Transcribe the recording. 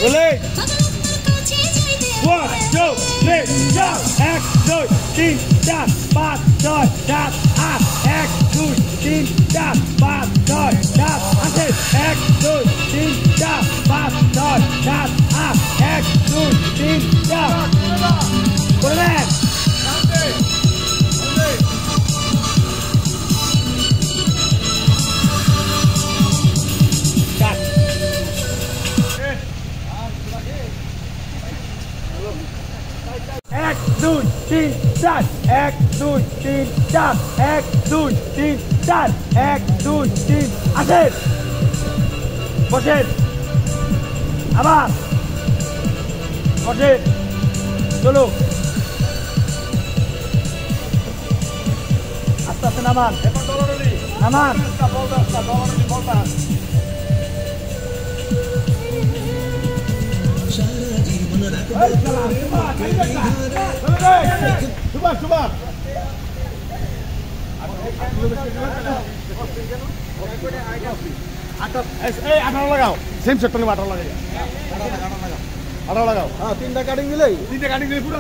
বলে 1 2 3 4 1 2 3 4 5 6 7 8 1 2 3 4 5 6 7 8 1 2 3 4 5 6 7 8 1 2 3 4 বলে এক দুই তিন চার এক দুই তিন চার এক দুই তিন চার এক দুই তিন আসেন বসেন আবার বসেন চলো আস্তে আস্তে নামান নামান আঠারো লাগাও সেম সেক্টর আঠারো লাগাই আঠারো লাগাও হ্যাঁ তিনটা কাটিং দিলে পুরো